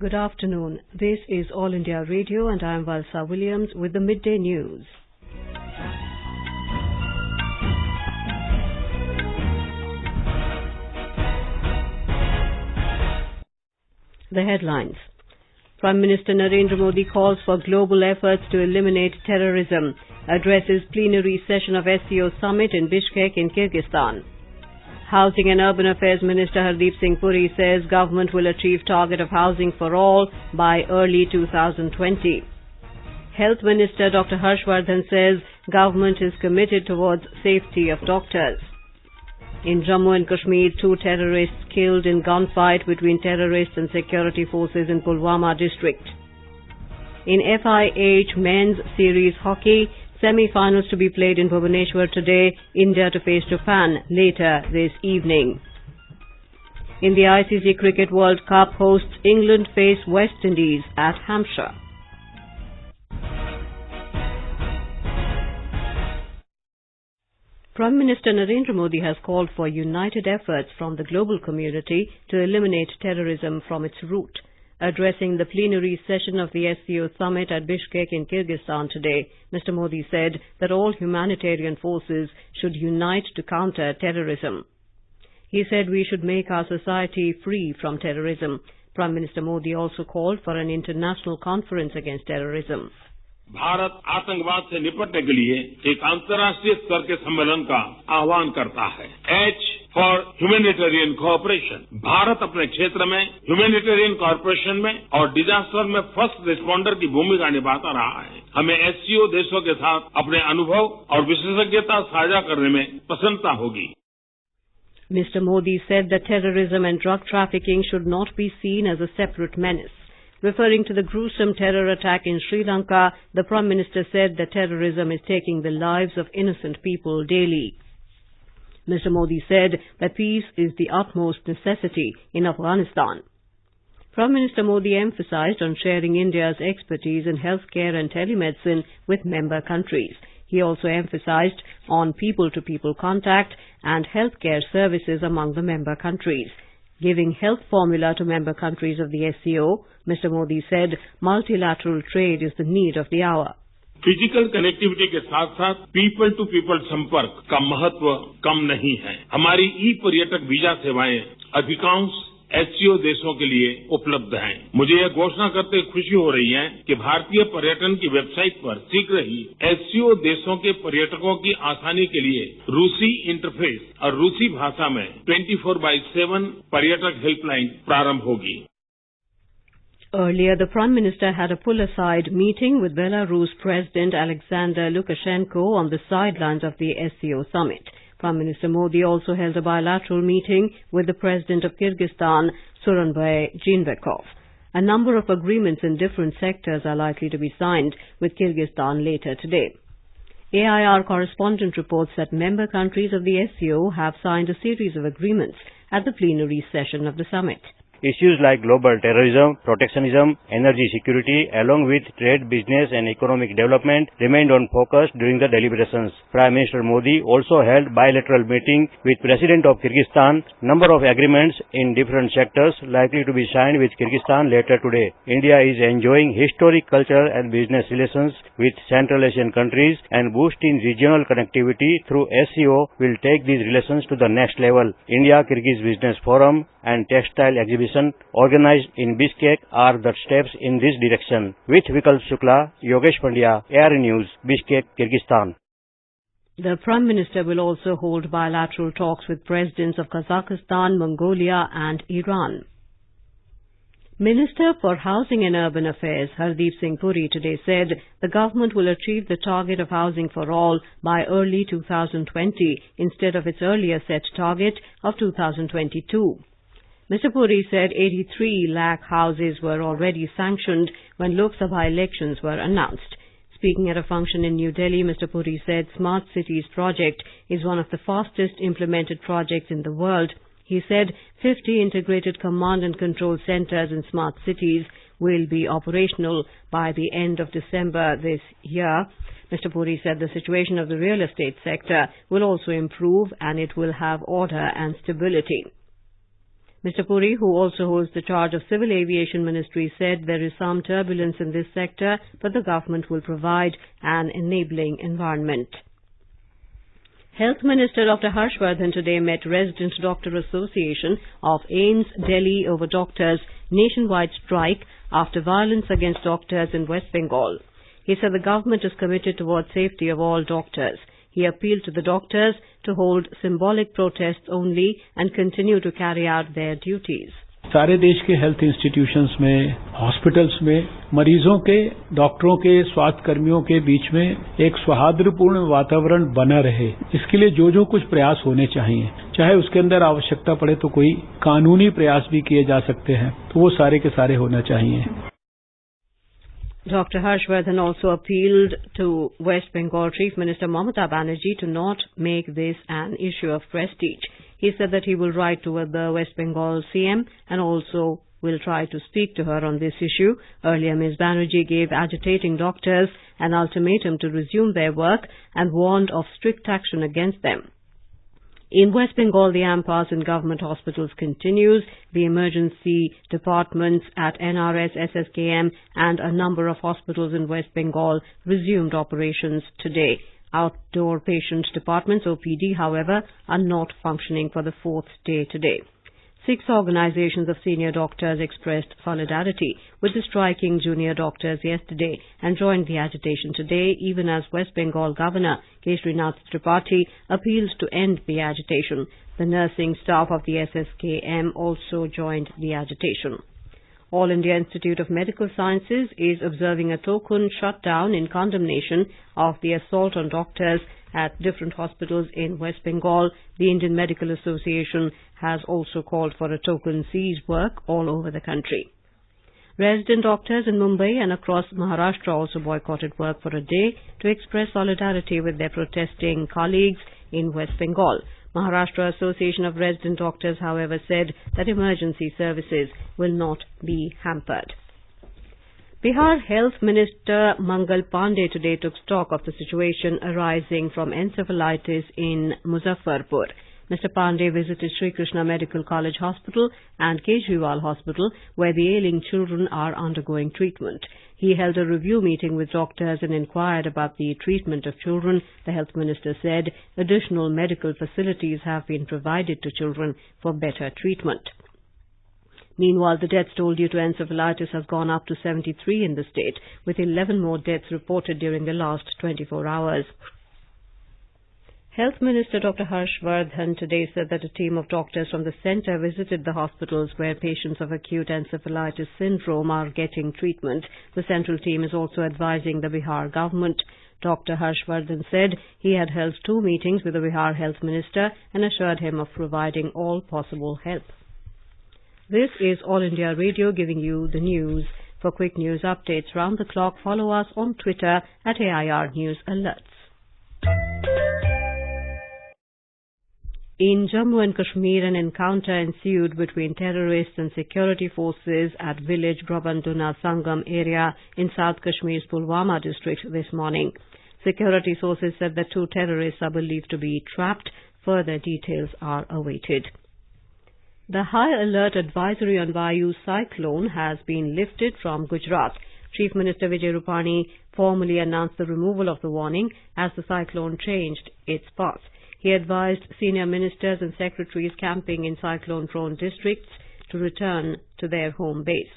Good afternoon. This is All India Radio and I am Valsa Williams with the Midday News. The headlines. Prime Minister Narendra Modi calls for global efforts to eliminate terrorism, addresses plenary session of SCO Summit in Bishkek in Kyrgyzstan. Housing and Urban Affairs Minister Hardeep Singh Puri says government will achieve target of housing for all by early 2020. Health Minister Dr Harsh Vardhan says government is committed towards safety of doctors. In Jammu and Kashmir, 2 terrorists killed in gunfight between terrorists and security forces in Pulwama district. In FIH Men's Series Hockey, semi-finals to be played in Bhubaneswar today, India to face Japan later this evening. In the ICC Cricket World Cup, hosts England face West Indies at Hampshire. Prime Minister Narendra Modi has called for united efforts from the global community to eliminate terrorism from its root. Addressing the plenary session of the SCO Summit at Bishkek in Kyrgyzstan today, Mr. Modi said that all humanitarian forces should unite to counter terrorism. He said we should make our society free from terrorism. Prime Minister Modi also called for an international conference against terrorism. Bharat आतंकवाद से निपटने के लिए एक अंतर्राष्ट्रीय स्तर के सम्मेलन का आह्वान करता है। H for humanitarian cooperation. Bharat अपने क्षेत्र में ह्यूमैनिटेरियन कोऑपरेशन में और डिजास्टर में फर्स्ट रिस्पॉन्डर की भूमिका निभाता रहा है। हमें एससीओ देशों के साथ अपने अनुभव और विशेषज्ञता साझा करने में प्रसन्नता होगी। Mr. Modi said that terrorism and drug trafficking should not be seen as a separate menace. Referring to the gruesome terror attack in Sri Lanka, the Prime Minister said that terrorism is taking the lives of innocent people daily. Mr. Modi said that peace is the utmost necessity in Afghanistan. Prime Minister Modi emphasized on sharing India's expertise in healthcare and telemedicine with member countries. He also emphasized on people-to-people contact and healthcare services among the member countries. Giving health formula to member countries of the SCO, Mr. Modi said multilateral trade is the need of the hour. Physical connectivity के साथ साथ people to people संपर्क का महत्व कम नहीं है। हमारी ई पर्यटक वीजा सेवाएं अधिकांश एससीओ देशों के लिए उपलब्ध हैं। मुझे यह घोषणा करते खुशी हो रही है कि भारतीय पर्यटन की वेबसाइट पर शीघ्र ही एससीओ देशों के पर्यटकों की आसानी के लिए रूसी इंटरफेस और रूसी भाषा में 24/7 पर्यटक हेल्पलाइन प्रारंभ होगी। Earlier, the Prime Minister had a pull-aside meeting with Belarus President Alexander Lukashenko on the sidelines of the SCO Summit. Prime Minister Modi also held a bilateral meeting with the President of Kyrgyzstan, Suronbay Jeenbekov. A number of agreements in different sectors are likely to be signed with Kyrgyzstan later today. AIR correspondent reports that member countries of the SCO have signed a series of agreements at the plenary session of the summit. Issues like global terrorism, protectionism, energy security, along with trade, business and economic development remained on focus during the deliberations. Prime Minister Modi also held bilateral meeting with President of Kyrgyzstan. Number of agreements in different sectors likely to be signed with Kyrgyzstan later today. India is enjoying historic cultural and business relations with Central Asian countries, and boosting regional connectivity through SCO will take these relations to the next level. India-Kyrgyz Business Forum and Textile Exhibition organized in Bishkek are the steps in this direction. With Vikalp Shukla, Yogesh Pandya, Air News, Bishkek, Kyrgyzstan. The Prime Minister will also hold bilateral talks with presidents of Kazakhstan, Mongolia and Iran. Minister for Housing and Urban Affairs Hardeep Singh Puri today said the government will achieve the target of housing for all by early 2020 instead of its earlier set target of 2022. Mr. Puri said 83 lakh houses were already sanctioned when Lok Sabha elections were announced. Speaking at a function in New Delhi, Mr. Puri said Smart Cities project is one of the fastest implemented projects in the world. He said 50 integrated command and control centers in smart cities will be operational by the end of December this year. Mr. Puri said the situation of the real estate sector will also improve and it will have order and stability. Mr. Puri, who also holds the charge of Civil Aviation Ministry, said there is some turbulence in this sector, but the government will provide an enabling environment. Health Minister Dr Harsh Vardhan today met Resident Doctor Association of AIIMS Delhi over doctors' nationwide strike after violence against doctors in West Bengal. He said the government is committed towards safety of all doctors. He appealed to the doctors to hold symbolic protests only and continue to carry out their duties. सारे देश के health institutions में, hospitals में मरीजों के, डॉक्टरों के, स्वास्थ्य कर्मियों के बीच में एक सौहार्दपूर्ण वातावरण बना रहे, इसके लिए जो कुछ प्रयास होने चाहिए, चाहे उसके अंदर आवश्यकता पड़े तो कोई कानूनी प्रयास भी किए जा सकते हैं, तो वो सारे के सारे होना चाहिए. Dr Harsh Vardhan also appealed to West Bengal Chief Minister Mamata Banerjee to not make this an issue of prestige. He said that he will write to the West Bengal CM and also will try to speak to her on this issue. Earlier, Ms. Banerjee gave agitating doctors an ultimatum to resume their work and warned of strict action against them. In West Bengal, the impasse in government hospitals continues. The emergency departments at NRS, SSKM and a number of hospitals in West Bengal resumed operations today. Outdoor patient departments, OPD, however, are not functioning for the fourth day today. 6 organizations of senior doctors expressed solidarity with the striking junior doctors yesterday and joined the agitation today, even as West Bengal Governor Keshrinath Tripathi appeals to end the agitation. The nursing staff of the SSKM also joined the agitation. All India Institute of Medical Sciences is observing a token shutdown in condemnation of the assault on doctors at different hospitals in West Bengal. The Indian Medical Association has also called for a token cease work all over the country. Resident doctors in Mumbai and across Maharashtra also boycotted work for a day to express solidarity with their protesting colleagues in West Bengal. Maharashtra Association of Resident Doctors, however, said that emergency services will not be hampered. Bihar Health Minister Mangal Pandey today took stock of the situation arising from encephalitis in Muzaffarpur. Mr. Pandey visited Sri Krishna Medical College Hospital and Kyrgyzstan Hospital, where the ailing children are undergoing treatment. He held a review meeting with doctors and inquired about the treatment of children. The health minister said additional medical facilities have been provided to children for better treatment. Meanwhile, the deaths toll due to encephalitis has gone up to 73 in the state, with 11 more deaths reported during the last 24 hours. Health Minister Dr Harsh Vardhan today said that a team of doctors from the centre visited the hospitals where patients of acute encephalitis syndrome are getting treatment. The central team is also advising the Bihar government. Dr Harsh Vardhan said he had held 2 meetings with the Bihar Health Minister and assured him of providing all possible help. This is All India Radio giving you the news. For quick news updates round the clock, follow us on Twitter at AIR News Alerts. In Jammu and Kashmir, an encounter ensued between terrorists and security forces at village Brabanduna Sangam area in South Kashmir's Pulwama district this morning. Security sources said that 2 terrorists are believed to be trapped. Further details are awaited. The High Alert Advisory on Vayu cyclone has been lifted from Gujarat. Chief Minister Vijay Rupani formally announced the removal of the warning as the cyclone changed its path. He advised senior ministers and secretaries camping in cyclone-prone districts to return to their home base.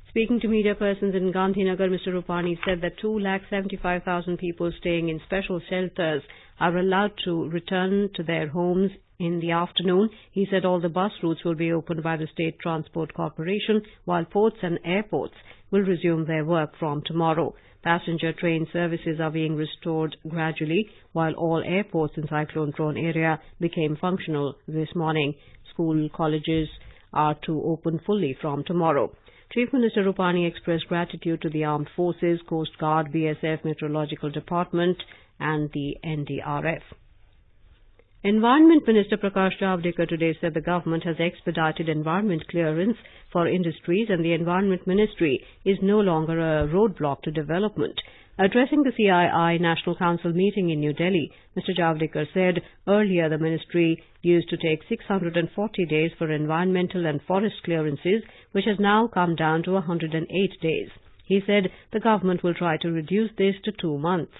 Speaking to media persons in Gandhinagar, Mr. Rupani said that 275,000 people staying in special shelters are allowed to return to their homes in the afternoon. He said all the bus routes will be opened by the State Transport Corporation, while ports and airports will resume their work from tomorrow. Passenger train services are being restored gradually, while all airports in cyclone-prone area became functional this morning. School colleges are to open fully from tomorrow. Chief Minister Rupani expressed gratitude to the Armed Forces, Coast Guard, BSF, Meteorological Department and the NDRF. Environment Minister Prakash Javadekar today said the government has expedited environment clearance for industries and the Environment Ministry is no longer a roadblock to development. Addressing the CII National Council meeting in New Delhi, Mr. Javadekar said earlier the ministry used to take 640 days for environmental and forest clearances, which has now come down to 108 days. He said the government will try to reduce this to 2 months.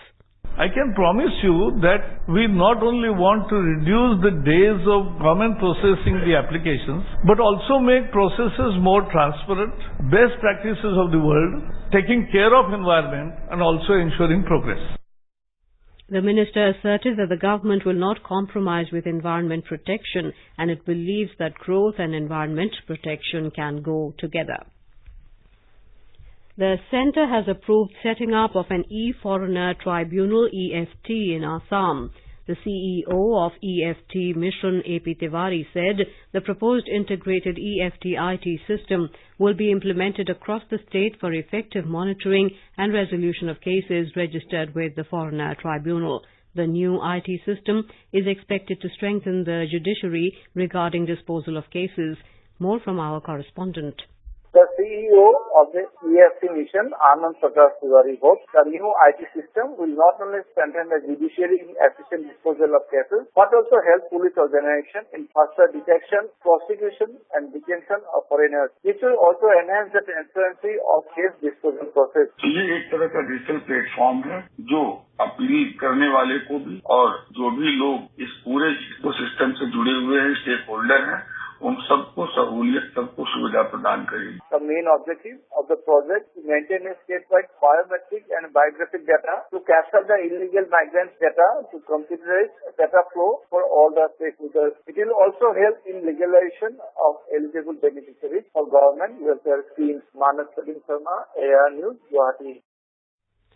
I can promise you that we not only want to reduce the days of government processing the applications, but also make processes more transparent, best practices of the world, taking care of environment and also ensuring progress. The minister asserted that the government will not compromise with environment protection, and it believes that growth and environment protection can go together. The centre has approved setting up of an e-foreigner tribunal EFT in Assam. The CEO of EFT Mission AP Tiwari said the proposed integrated EFT IT system will be implemented across the state for effective monitoring and resolution of cases registered with the foreigner tribunal. The new IT system is expected to strengthen the judiciary regarding disposal of cases. More from our correspondent. The CEO of the EFT mission, Anand Prakash Tiwari, hopes the new IT system will not only strengthen the judiciary in efficient disposal of cases, but also help police organization in faster detection, prosecution and detention of foreigners. This will also enhance the transparency of case disposal process. ये एक तरह का digital platform है जो appeal करने वाले को भी और जो भी लोग इस पूरे इकोसिस्टम से जुड़े हुए हैं, स्टेक होल्डर हैं, उन सबको सहूलियत, सबको सुविधा प्रदान करेगी. The main objective of the project is to maintain a statewide biometric and biographic data to capture the illegal migrants' data to computerize data flow for all the stakeholders. It will also help in legalization of eligible beneficiaries for government welfare schemes. Manas Pradeep Sharma, AR News, Guwahati.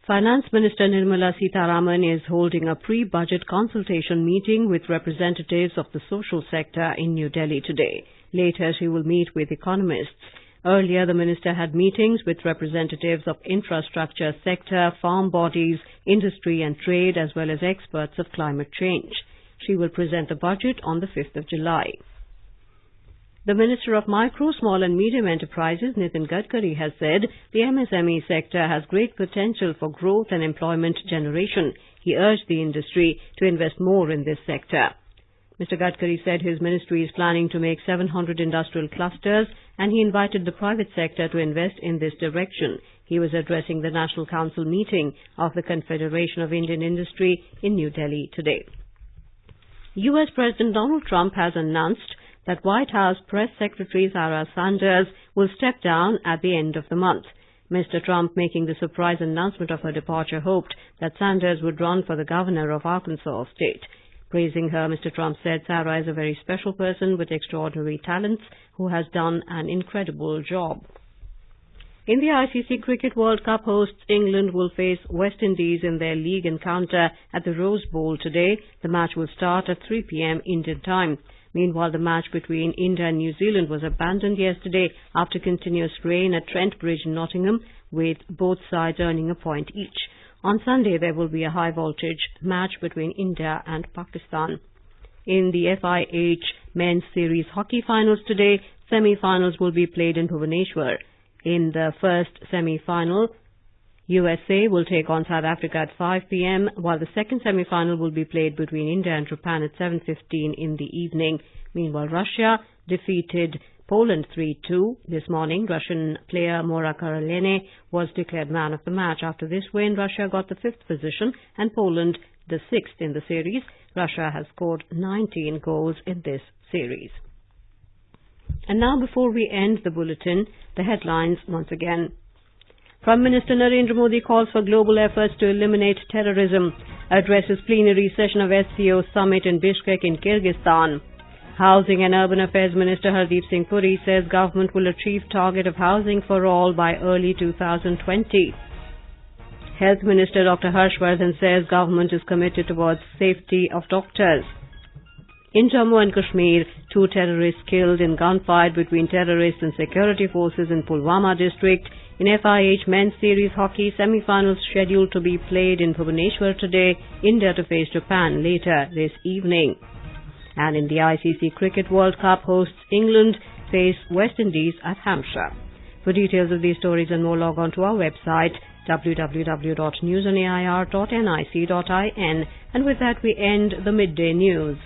Finance Minister Nirmala Sitharaman is holding a pre-budget consultation meeting with representatives of the social sector in New Delhi today. Later, she will meet with economists. Earlier, the minister had meetings with representatives of infrastructure sector, farm bodies, industry and trade, as well as experts of climate change. She will present the budget on the 5th of July. The Minister of Micro, Small and Medium Enterprises, Nitin Gadkari, has said the MSME sector has great potential for growth and employment generation. He urged the industry to invest more in this sector. Mr. Gadkari said his ministry is planning to make 700 industrial clusters, and he invited the private sector to invest in this direction. He was addressing the National Council meeting of the Confederation of Indian Industry in New Delhi today. US President Donald Trump has announced that White House Press Secretary Sarah Sanders will step down at the end of the month. Mr. Trump, making the surprise announcement of her departure, hoped that Sanders would run for the governor of Arkansas State. Praising her, Mr. Trump said Sarah is a very special person with extraordinary talents who has done an incredible job. In the ICC Cricket World Cup, hosts England will face West Indies in their league encounter at the Rose Bowl today. The match will start at 3 p.m. Indian time. Meanwhile, the match between India and New Zealand was abandoned yesterday after continuous rain at Trent Bridge in Nottingham, with both sides earning a point each. On Sunday, there will be a high-voltage match between India and Pakistan. In the FIH Men's Series Hockey Finals today, semi-finals will be played in Bhubaneswar. In the first semi-final, USA will take on South Africa at 5 p.m., while the second semi-final will be played between India and Japan at 7:15 in the evening. Meanwhile, Russia defeated Poland 3-2 this morning. Russian player Mora Karolene was declared man of the match. After this win, Russia got the 5th position and Poland the 6th in the series. Russia has scored 19 goals in this series. And now, before we end the bulletin, the headlines once again. Prime Minister Narendra Modi calls for global efforts to eliminate terrorism, addresses plenary session of SCO Summit in Bishkek in Kyrgyzstan. Housing and Urban Affairs Minister Hardeep Singh Puri says government will achieve target of housing for all by early 2020. Health Minister Dr Harsh Vardhan says government is committed towards safety of doctors. In Jammu and Kashmir, 2 terrorists killed in gunfight between terrorists and security forces in Pulwama district. In FIH Men's Series Hockey, semi-finals scheduled to be played in Bhubaneswar today. India to face Japan later this evening. And in the ICC Cricket World Cup, hosts England face West Indies at Hampshire. For details of these stories and more, log on to our website www.newsonair.nic.in. And with that we end the midday news.